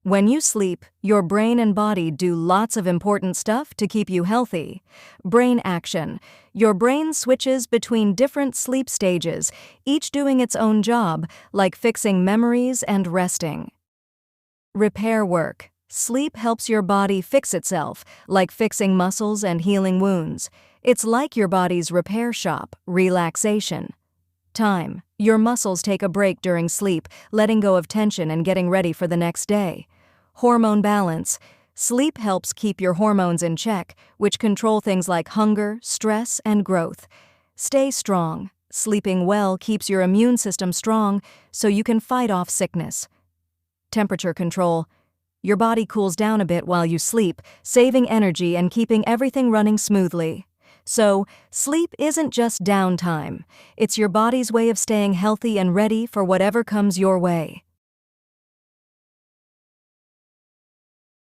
When you sleep, your brain and body do lots of important stuff to keep you healthy. Brain action. Your brain switches between different sleep stages, each doing its own job, like fixing memories and resting. Repair work. Sleep helps your body fix itself, like fixing muscles and healing wounds. It's like your body's repair shop, relaxation. Time. Your muscles take a break during sleep, letting go of tension and getting ready for the next day. Hormone balance. Sleep helps keep your hormones in check, which control things like hunger, stress, and growth. Stay strong. Sleeping well keeps your immune system strong so you can fight off sickness. Temperature control. Your body cools down a bit while you sleep, saving energy and keeping everything running smoothly. So, sleep isn't just downtime. It's your body's way of staying healthy and ready for whatever comes your way.